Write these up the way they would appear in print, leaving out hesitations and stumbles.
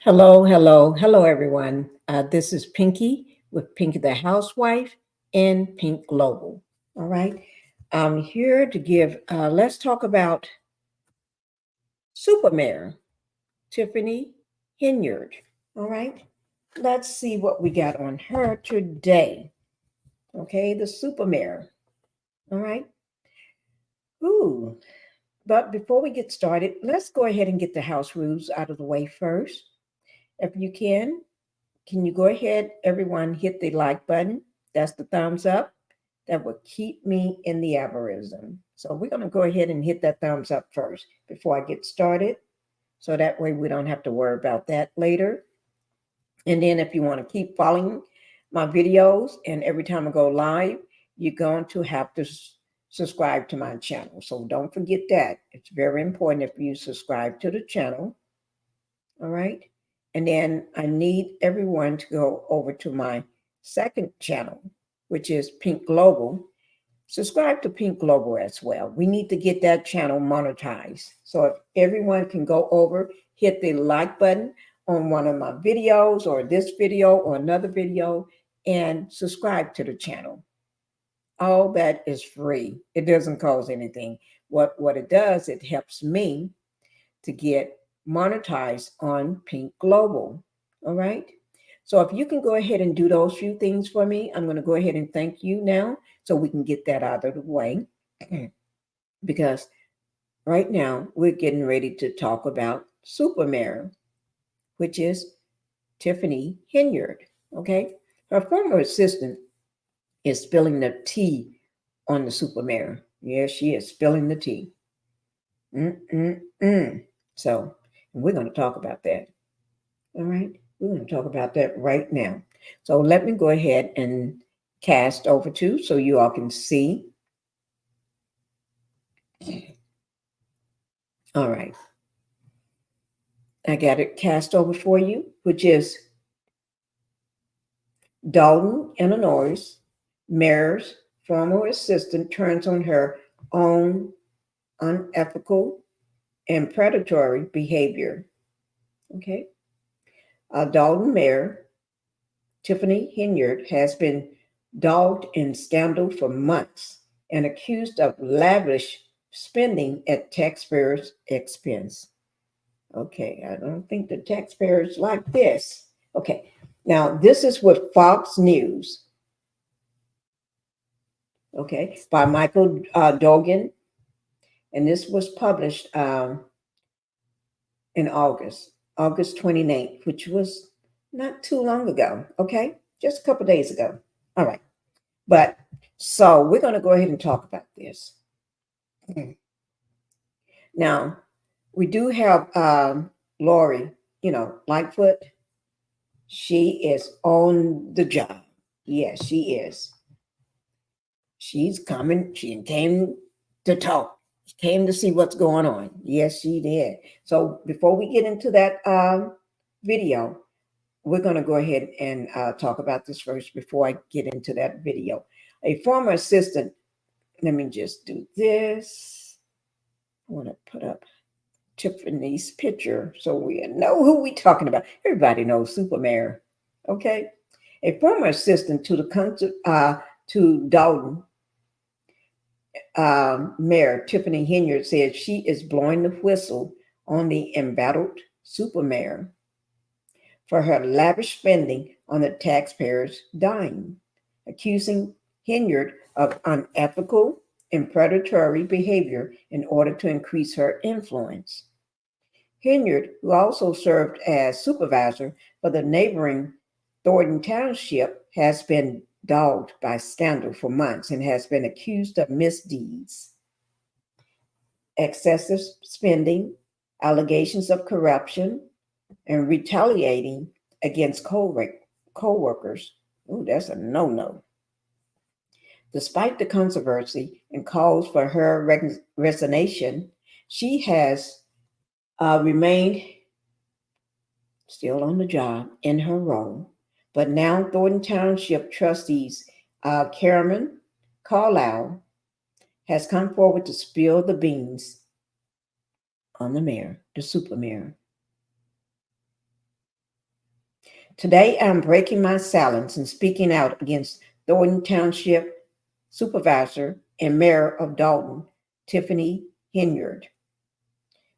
Hello, hello, hello, everyone. This is Pinkie with Pinkie the Housewife and Pink Global. All right. I'm here to let's talk about Supermare, Tiffany Henyard. All right. Let's see what we got on her today. Okay. The Supermare. All right. Ooh. But before we get started, let's go ahead and get the house rules out of the way first. If you can you go ahead, everyone, hit the like button? That's the thumbs up. That will keep me in the algorithm. So we're going to go ahead and hit that thumbs up first before I get started. So that way we don't have to worry about that later. And then if you want to keep following my videos and every time I go live, you're going to have to subscribe to my channel. So don't forget that. It's very important if you subscribe to the channel. All right. And then I need everyone to go over to my second channel, which is Pink Global. Subscribe to Pink Global as well. We need to get that channel monetized. So if everyone can go over, hit the like button on one of my videos or this video or another video and subscribe to the channel. All that is free. It doesn't cost anything. What it does, it helps me to get monetized on Pink Global. All right. So if you can go ahead and do those few things for me, I'm going to go ahead and thank you now so we can get that out of the way. Because right now we're getting ready to talk about Supermare, which is Tiffany Henyard. Okay. Her former assistant is spilling the tea on the Supermare. Yes, she is spilling the tea. Mm-mm-mm. So we're going to talk about that. All right. We're going to talk about that right now. So let me go ahead and cast over to so you all can see. All right. I got it cast over for you, which is Dalton, Illinois, mayor's former assistant turns on her own unethical and predatory behavior. Okay. Dalton Mayor Tiffany Henyard has been dogged in scandal for months and accused of lavish spending at taxpayers' expense. Okay, I don't think the taxpayers like this. Okay, now this is with Fox News, okay, by Michael Dorgan, and this was published in August 29th, which was not too long ago, okay, just a couple days ago. All right. But so we're going to go ahead and talk about this. Now, we do have Lori, Lightfoot. She is on the job. Yes, she is. She's coming. She came to talk. She came to see what's going on. Yes, she did. So before we get into that video, we're going to go ahead and talk about this first before I get into that video. A former assistant, let me just do this. I want to put up Tiffany's picture so we know who we're talking about. Everybody knows Supermare. Okay. A former assistant to Dalton Mayor Tiffany Henyard said she is blowing the whistle on the embattled Supermare for her lavish spending on the taxpayers' dime, accusing Henyard of unethical and predatory behavior in order to increase her influence. Henyard, who also served as supervisor for the neighboring Thornton Township, has been dogged by scandal for months and has been accused of misdeeds, excessive spending, allegations of corruption, and retaliating against co-workers. Oh, that's a no-no. Despite the controversy and calls for her resignation, she has remained still on the job in her role. But now Thornton Township trustees Karen Carlisle has come forward to spill the beans on the mayor, the super mayor. Today, I'm breaking my silence and speaking out against Dorgan Township Supervisor and Mayor of Dolton, Tiffany Henyard,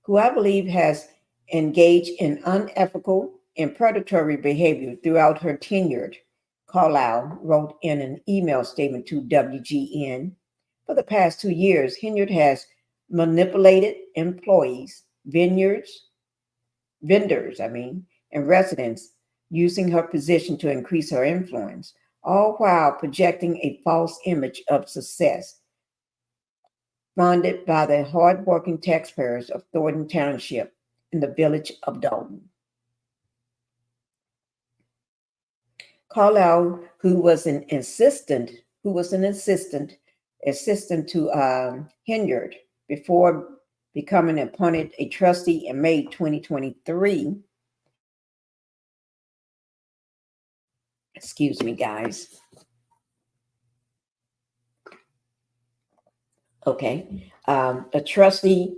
who I believe has engaged in unethical and predatory behavior throughout her tenure. Carlisle wrote in an email statement to WGN. For the past 2 years, Henyard has manipulated employees, vendors, and residents using her position to increase her influence, all while projecting a false image of success funded by the hardworking taxpayers of Thornton Township in the village of Dolton. Carlisle, who was an assistant to Henyard before becoming appointed a trustee in May 2023. Excuse me, guys. Okay. A trustee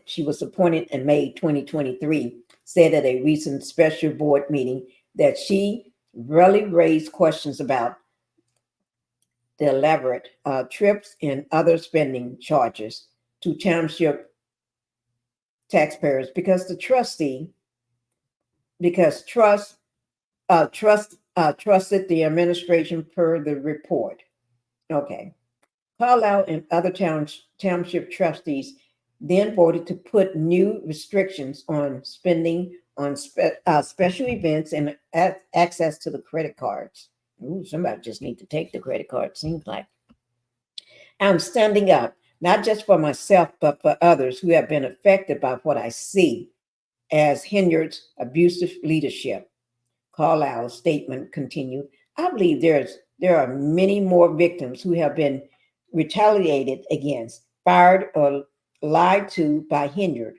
she was appointed in May 2023, said at a recent special board meeting that she really raised questions about the elaborate trips and other spending charges to township taxpayers because trusted the administration per the report. Okay. Carlisle and other township trustees then voted to put new restrictions on spending on special events and access to the credit cards. Ooh, somebody just need to take the credit card, seems like. I'm standing up, not just for myself, but for others who have been affected by what I see as Henyard's abusive leadership. Carlisle's statement continued. I believe there are many more victims who have been retaliated against, fired, or lied to by Henyard,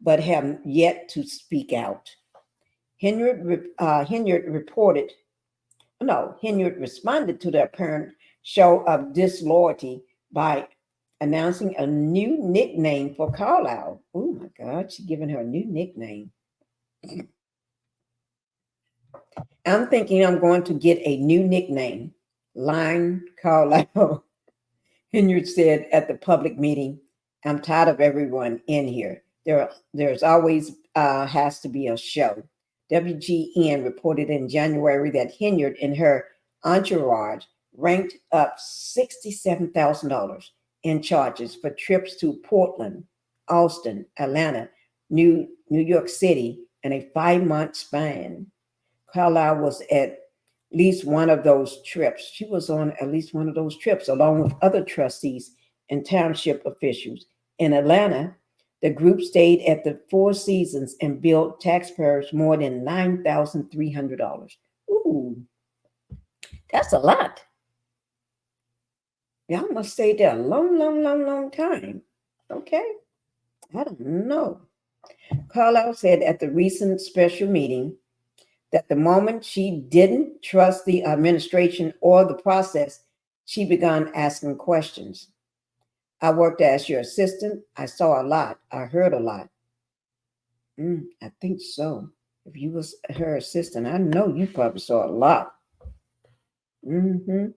but have yet to speak out. Henyard responded to the apparent show of disloyalty by announcing a new nickname for Carlisle. Oh my God, she's giving her a new nickname. I'm thinking I'm going to get a new nickname, Line Carlisle. Henyard said at the public meeting, I'm tired of everyone in here. There's always has to be a show. WGN reported in January that Henyard and her entourage ranked up $67,000 in charges for trips to Portland, Austin, Atlanta, New York City in a 5-month span. Carlisle was at least one of those trips. She was on at least one of those trips, along with other trustees and township officials. In Atlanta, the group stayed at the Four Seasons and billed taxpayers more than $9,300. Ooh, that's a lot. Y'all must stay there a long time. Okay, I don't know. Carlisle said at the recent special meeting that the moment she didn't trust the administration or the process, she began asking questions. I worked as your assistant. I saw a lot. I heard a lot. I think so. If you was her assistant, I know you probably saw a lot. The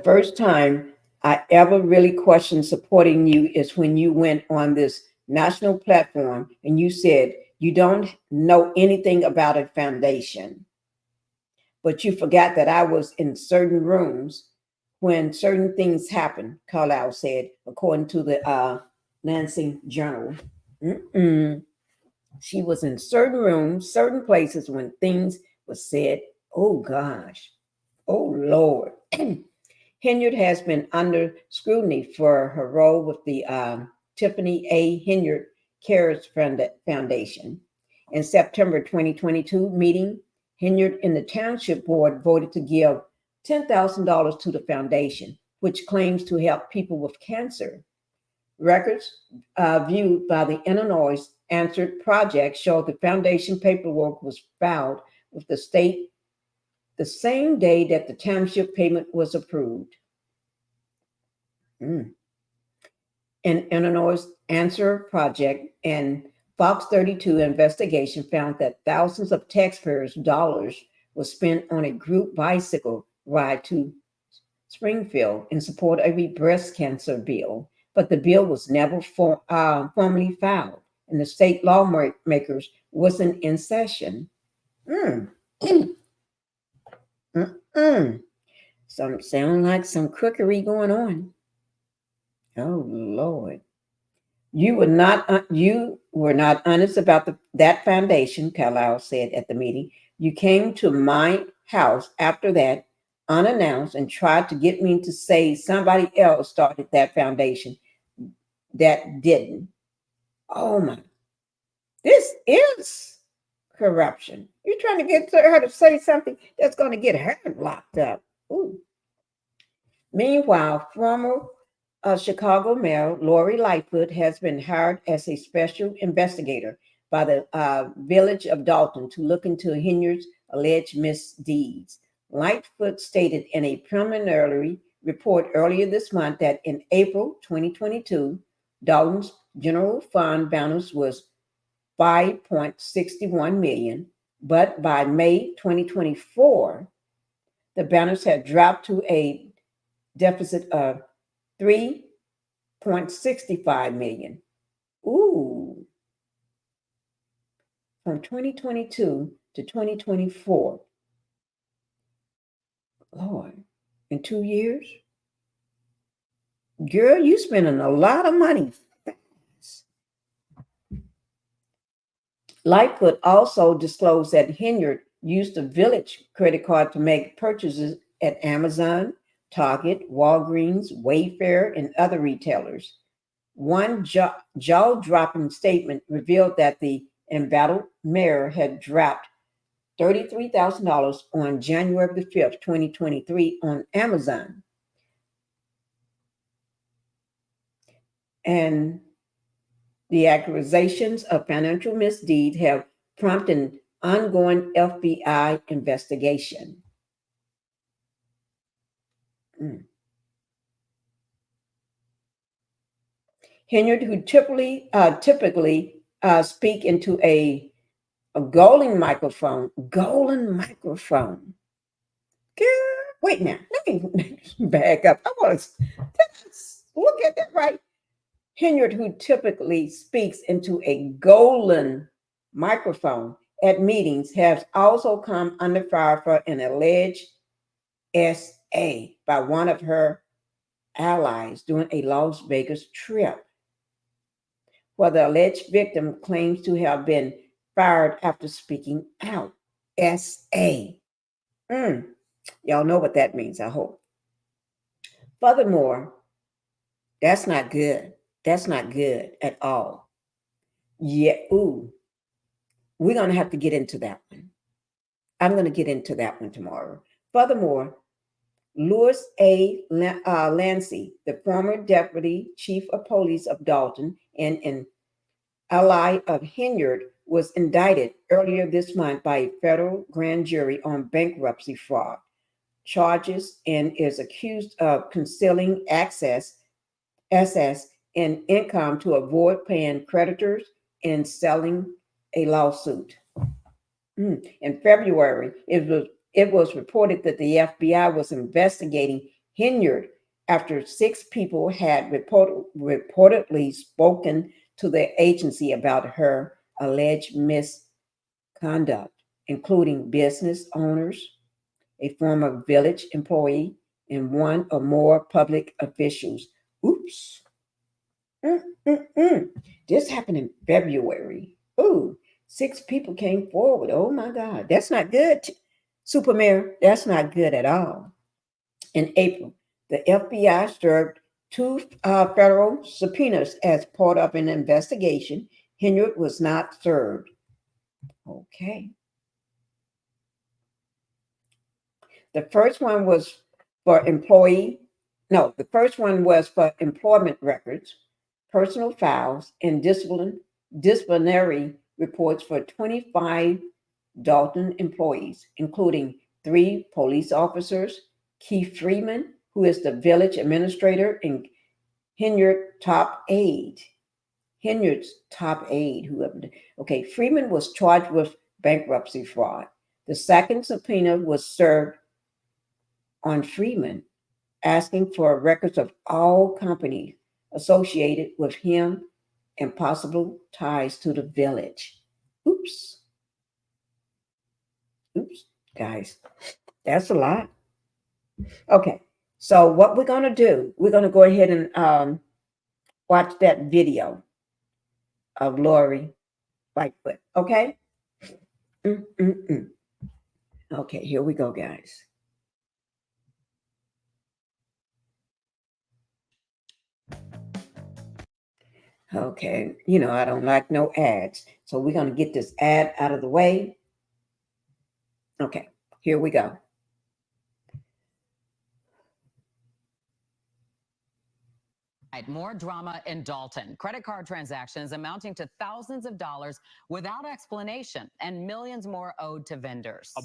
first time I ever really questioned supporting you is when you went on this national platform and you said you don't know anything about a foundation. But you forgot that I was in certain rooms when certain things happened, Carlisle said, according to the Lansing Journal. She was in certain rooms, certain places when things were said. Oh, gosh. Oh, Lord. Henyard has been under scrutiny for her role with the Tiffany Henyard Cares Foundation. In September 2022 meeting, Henyard and the Township Board voted to give $10,000 to the foundation, which claims to help people with cancer. Records viewed by the Illinois Answered Project show the foundation paperwork was filed with the state the same day that the township payment was approved. An Illinois Answer Project and Fox 32 investigation found that thousands of taxpayers' dollars were spent on a group bicycle ride to Springfield in support of a breast cancer bill, but the bill was never formally filed, and the state lawmakers wasn't in session. Mm. Mm. Mm. Some sound like some crookery going on. Oh Lord. You were not honest about that foundation, Carlisle said at the meeting. You came to my house after that, unannounced, and tried to get me to say somebody else started that foundation that didn't. Oh my, this is corruption. You're trying to get her to say something that's going to get her locked up. Ooh. Meanwhile, former Chicago Mayor Lori Lightfoot has been hired as a special investigator by the village of Dolton to look into Henyard's alleged misdeeds. Lightfoot stated in a preliminary report earlier this month that in April 2022, Dalton's general fund balance was 5.61 million, but by May 2024, the balance had dropped to a deficit of 3.65 million. Ooh, from 2022 to 2024. Lord, in 2 years? Girl, you spending a lot of money fast. Lightfoot also disclosed that Henyard used the Village credit card to make purchases at Amazon, Target, Walgreens, Wayfair, and other retailers. One jaw-dropping statement revealed that the embattled mayor had dropped $33,000 on January the 5th, 2023 on Amazon. And the accusations of financial misdeed have prompted an ongoing FBI investigation. Henyard, who typically speak into a golden microphone. Girl, wait now. Let me back up. I want to look at that right. Henyard, who typically speaks into a golden microphone at meetings, has also come under fire for an alleged SA by one of her allies during a Las Vegas trip, where the alleged victim claims to have been fired after speaking out. SA. Y'all know what that means, I hope. Furthermore, that's not good. That's not good at all. Yeah, we're going to have to get into that one. I'm going to get into that one tomorrow. Furthermore, Louis A. Lancey, the former deputy chief of police of Dalton and an ally of Henyard, was indicted earlier this month by a federal grand jury on bankruptcy fraud charges and is accused of concealing assets and income to avoid paying creditors and selling a lawsuit. In February, it was reported that the FBI was investigating Henyard after 6 people had reportedly spoken to the agency about her alleged misconduct, including business owners, a former village employee, and one or more public officials. Oops. This happened in February. 6 people came forward. Oh my God. That's not good. Supermayor, that's not good at all. In April, the FBI served 2 federal subpoenas as part of an investigation. Henyard was not served. Okay. The first one was for employment records, personal files, and disciplinary reports for 25 Dalton employees, including 3 police officers, Keith Freeman, who is the village administrator, and Henyard top aide. Henyard's top aide, whoever. Okay, Freeman was charged with bankruptcy fraud. The second subpoena was served on Freeman, asking for records of all companies associated with him and possible ties to the village. Oops. Oops, guys. That's a lot. Okay. So what we're gonna do, we're gonna go ahead and watch that video of Lori Lightfoot. Okay. Mm-mm-mm. Okay, here we go, guys. Okay, I don't like no ads. So we're going to get this ad out of the way. Okay, here we go. More drama in Dolton. Credit card transactions amounting to thousands of dollars without explanation and millions more owed to vendors. A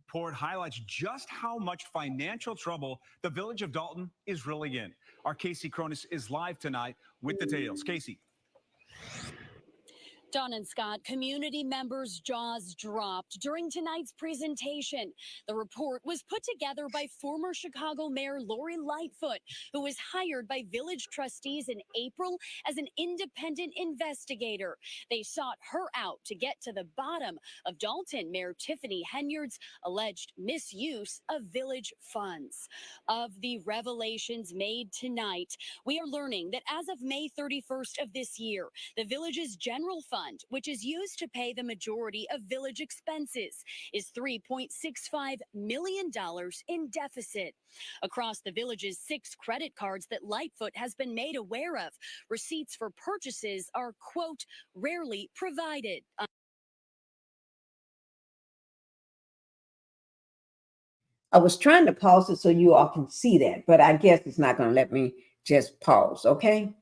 report highlights just how much financial trouble the village of Dolton is really in. Our Casey Cronus is live tonight with details. Casey. Don and Scott, community members' jaws dropped during tonight's presentation. The report was put together by former Chicago Mayor Lori Lightfoot, who was hired by village trustees in April as an independent investigator. They sought her out to get to the bottom of Dolton Mayor Tiffany Henyard'S alleged misuse of village funds. Of the revelations made tonight, we are learning that as of May 31st of this year, the village's general fund, which is used to pay the majority of village expenses, is $3.65 million in deficit. Across the village's 6 credit cards that Lightfoot has been made aware of, receipts for purchases are, quote, rarely provided. I was trying to pause it so you all can see that, but I guess it's not going to let me just pause, okay?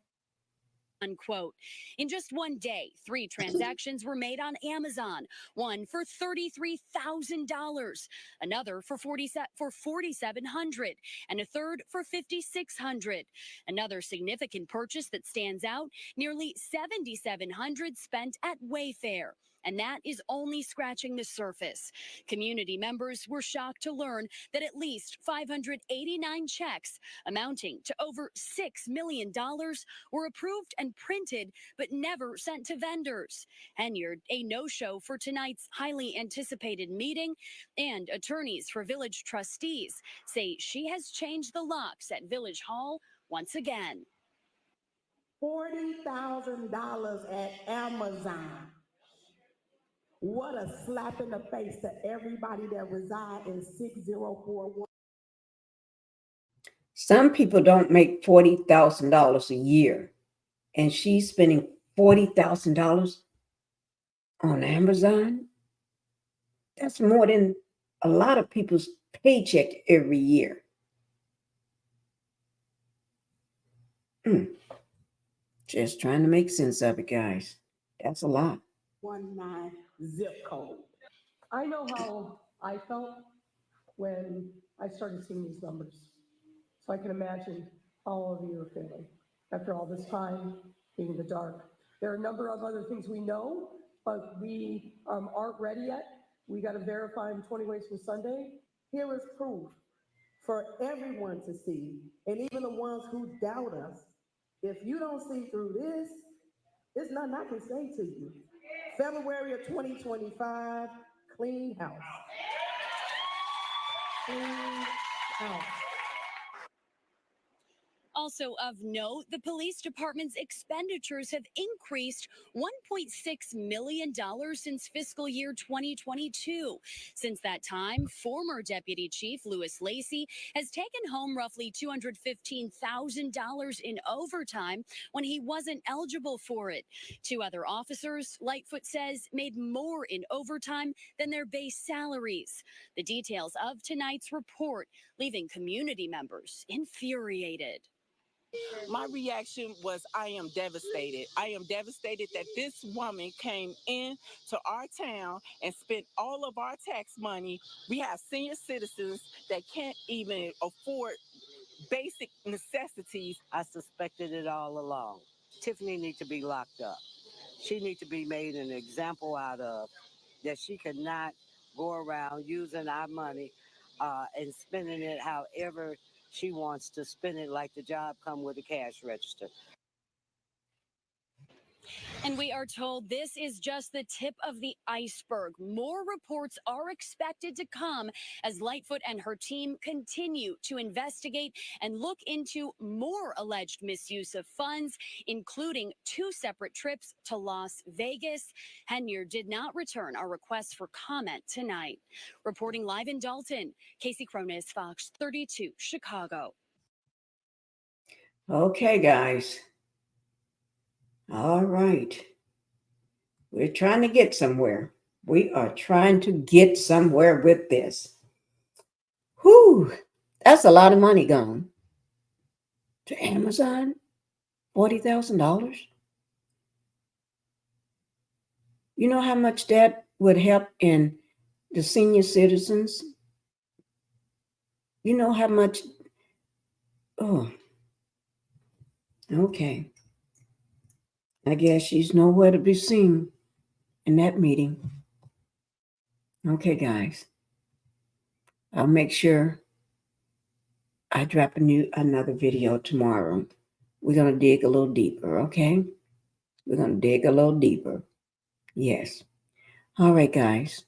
Unquote. In just one day, 3 transactions were made on Amazon. One for $33,000, another for $4,700, and a third for $5,600. Another significant purchase that stands out: nearly $7,700 spent at Wayfair. And that is only scratching the surface. Community members were shocked to learn that at least 589 checks amounting to over $6 million were approved and printed but never sent to vendors. Henyard, a no-show for tonight's highly anticipated meeting, and attorneys for village trustees say she has changed the locks at Village Hall once again. $40,000 at Amazon. What a slap in the face to everybody that reside in 6041. Some people don't make $40,000 a year, and she's spending $40,000 on Amazon. That's more than a lot of people's paycheck every year. Just trying to make sense of it, guys. That's a lot. 19 zip code. I know how I felt when I started seeing these numbers. So I can imagine how all of you are feeling after all this time being in the dark. There are a number of other things we know, but we aren't ready yet. We got to verify them 20 ways from Sunday. Here is proof for everyone to see, and even the ones who doubt us. If you don't see through this, there's nothing I can say to you. February of 2025, clean house. Clean house. Also of note, the police department's expenditures have increased $1.6 million since fiscal year 2022. Since that time, former Deputy Chief Louis Lacey has taken home roughly $215,000 in overtime when he wasn't eligible for it. 2 other officers, Lightfoot says, made more in overtime than their base salaries. The details of tonight's report leaving community members infuriated. My reaction was, I am devastated. I am devastated that this woman came in to our town and spent all of our tax money. We have senior citizens that can't even afford basic necessities. I suspected it all along. Tiffany needs to be locked up. She needs to be made an example out of, that she cannot go around using our money and spending it however she wants to spend it, like the job come with a cash register. And we are told this is just the tip of the iceberg. More reports are expected to come as Lightfoot and her team continue to investigate and look into more alleged misuse of funds, including 2 separate trips to Las Vegas. Henyard did not return our request for comment tonight. Reporting live in Dalton, Casey Cronis, Fox 32, Chicago. Okay, guys. All right. We're trying to get somewhere. We are trying to get somewhere with this. Whew. That's a lot of money gone to Amazon. $40,000. You know how much that would help in the senior citizens? You know how much? Oh, okay. I guess she's nowhere to be seen in that meeting. Okay, guys. I'll make sure I drop another video tomorrow. We're going to dig a little deeper, okay? We're going to dig a little deeper. Yes. All right, guys.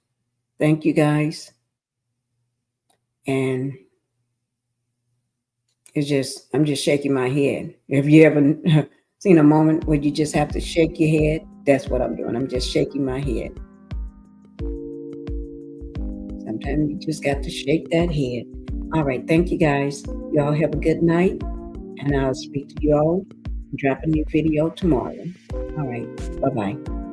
Thank you, guys. And I'm just shaking my head. Have you ever seen a moment where you just have to shake your head? That's what I'm doing. I'm just shaking my head. Sometimes you just got to shake that head. All right. Thank you, guys. Y'all have a good night. And I'll speak to you all and drop a new video tomorrow. All right. Bye-bye.